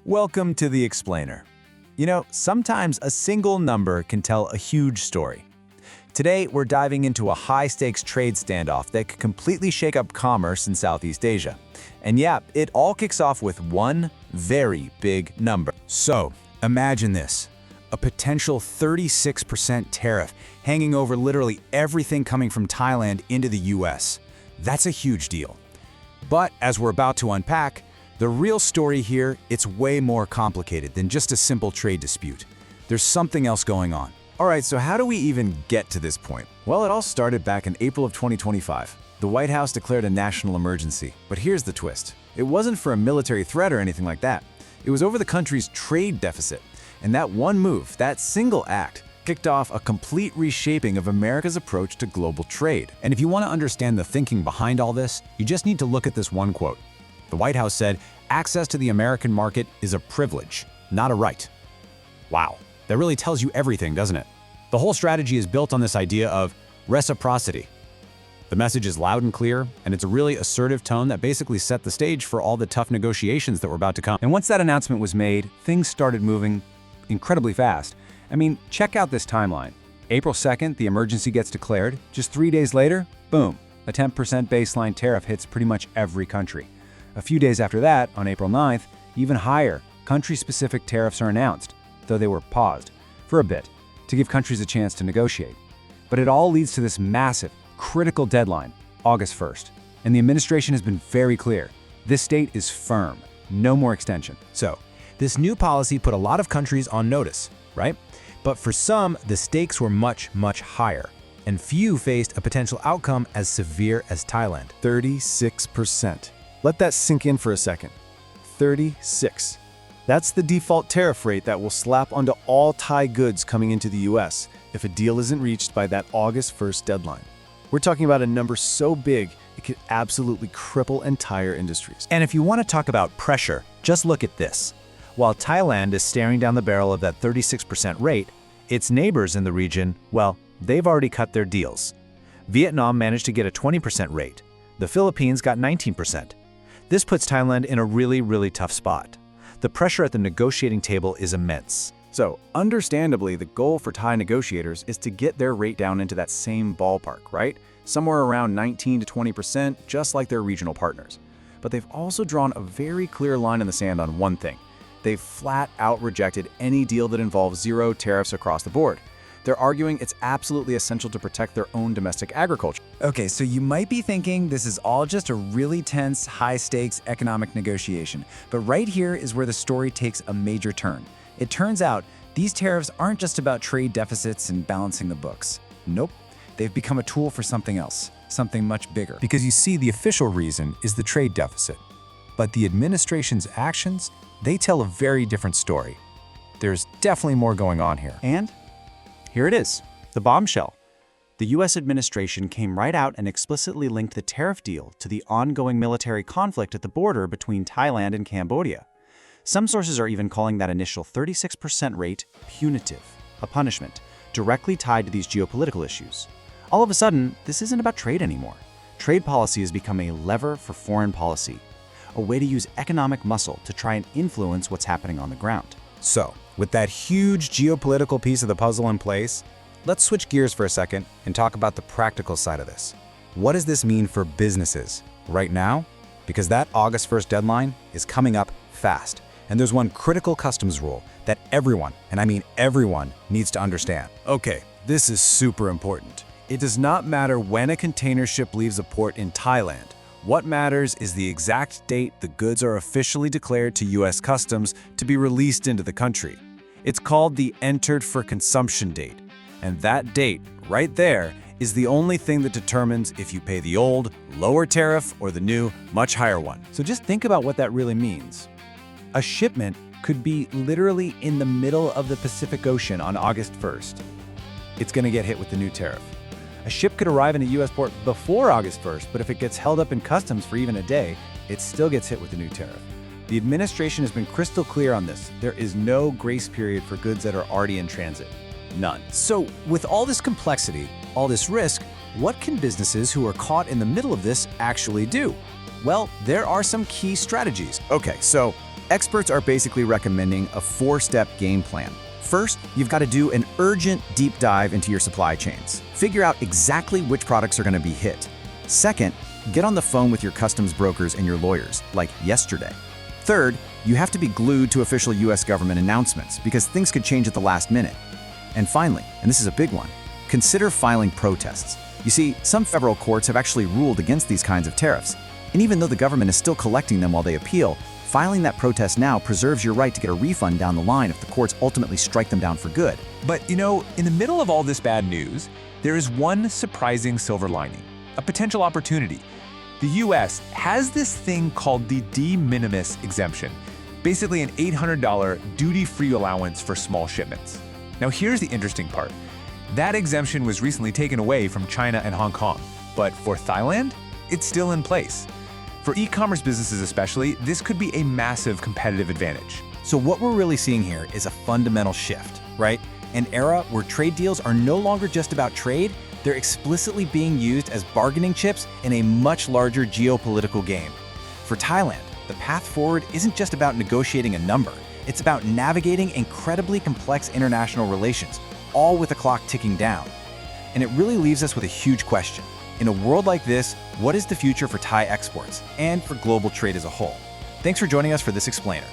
Welcome to the Explainer. Sometimes a single number can tell a huge story. Today, we're diving into a high-stakes trade standoff that could completely shake up commerce in Southeast Asia. And yeah, it all kicks off with one very big number. So, imagine this. A potential 36% tariff hanging over literally everything coming from Thailand into the US. That's a huge deal. But as we're about to unpack, the real story here, it's way more complicated than just a simple trade dispute. There's something else going on. All right, so how do we even get to this point? Well, it all started back in April of 2025. The White House declared a national emergency. But here's the twist. It wasn't for a military threat or anything like that. It was over the country's trade deficit. And that one move, that single act, kicked off a complete reshaping of America's approach to global trade. And if you want to understand the thinking behind all this, you just need to look at this one quote. The White House said, "Access to the American market is a privilege, not a right." Wow, that really tells you everything, doesn't it? The whole strategy is built on this idea of reciprocity. The message is loud and clear, and it's a really assertive tone that basically set the stage for all the tough negotiations that were about to come. And once that announcement was made, things started moving incredibly fast. I mean, check out this timeline. April 2nd, the emergency gets declared. Just 3 days later, boom, a 10% baseline tariff hits pretty much every country. A few days after that, on April 9th, even higher, country-specific tariffs are announced, though they were paused for a bit to give countries a chance to negotiate. But it all leads to this massive, critical deadline, August 1st. And the administration has been very clear. This date is firm, no more extension. So, this new policy put a lot of countries on notice, right? But for some, the stakes were much, much higher. And few faced a potential outcome as severe as Thailand. 36%. Let that sink in for a second. 36. That's the default tariff rate that will slap onto all Thai goods coming into the US if a deal isn't reached by that August 1st deadline. We're talking about a number so big, it could absolutely cripple entire industries. And if you want to talk about pressure, just look at this. While Thailand is staring down the barrel of that 36% rate, its neighbors in the region, well, they've already cut their deals. Vietnam managed to get a 20% rate. The Philippines got 19%. This puts Thailand in a really, really tough spot. The pressure at the negotiating table is immense. So, understandably, the goal for Thai negotiators is to get their rate down into that same ballpark, right? Somewhere around 19 to 20%, just like their regional partners. But they've also drawn a very clear line in the sand on one thing. They've flat out rejected any deal that involves zero tariffs across the board. They're arguing it's absolutely essential to protect their own domestic agriculture. Okay, so you might be thinking this is all just a really tense, high-stakes economic negotiation. But right here is where the story takes a major turn. It turns out these tariffs aren't just about trade deficits and balancing the books. Nope, they've become a tool for something else, something much bigger. Because you see, the official reason is the trade deficit. But the administration's actions, they tell a very different story. There's definitely more going on here. And here it is, the bombshell. The US administration came right out and explicitly linked the tariff deal to the ongoing military conflict at the border between Thailand and Cambodia. Some sources are even calling that initial 36% rate punitive, a punishment directly tied to these geopolitical issues. All of a sudden, this isn't about trade anymore. Trade policy has become a lever for foreign policy, a way to use economic muscle to try and influence what's happening on the ground. So, with that huge geopolitical piece of the puzzle in place, let's switch gears for a second and talk about the practical side of this. What does this mean for businesses right now? Because that August 1st deadline is coming up fast. And there's one critical customs rule that everyone, and I mean everyone, needs to understand. Okay, this is super important. It does not matter when a container ship leaves a port in Thailand. What matters is the exact date the goods are officially declared to US Customs to be released into the country. It's called the entered for consumption date. And that date, right there, is the only thing that determines if you pay the old, lower tariff or the new, much higher one. So just think about what that really means. A shipment could be literally in the middle of the Pacific Ocean on August 1st. It's going to get hit with the new tariff. A ship could arrive in a US port before August 1st, but if it gets held up in customs for even a day, it still gets hit with the new tariff. The administration has been crystal clear on this. There is no grace period for goods that are already in transit. None. So, with all this complexity, all this risk, what can businesses who are caught in the middle of this actually do? Well, there are some key strategies. Okay, so Experts are basically recommending a 4-step game plan. First, you've got to do an urgent deep dive into your supply chains. Figure out exactly which products are going to be hit. Second, get on the phone with your customs brokers and your lawyers, like yesterday. Third, you have to be glued to official US government announcements because things could change at the last minute. And finally, and this is a big one, consider filing protests. You see, some federal courts have actually ruled against these kinds of tariffs. And even though the government is still collecting them while they appeal, filing that protest now preserves your right to get a refund down the line if the courts ultimately strike them down for good. But in the middle of all this bad news, there is one surprising silver lining, a potential opportunity. The US has this thing called the de minimis exemption, basically an $800 duty-free allowance for small shipments. Now here's the interesting part. That exemption was recently taken away from China and Hong Kong, but for Thailand, it's still in place. For e-commerce businesses especially, this could be a massive competitive advantage. So what we're really seeing here is a fundamental shift, right? An era where trade deals are no longer just about trade, they're explicitly being used as bargaining chips in a much larger geopolitical game. For Thailand, the path forward isn't just about negotiating a number, it's about navigating incredibly complex international relations, all with the clock ticking down. And it really leaves us with a huge question. In a world like this, what is the future for Thai exports and for global trade as a whole? Thanks for joining us for this explainer.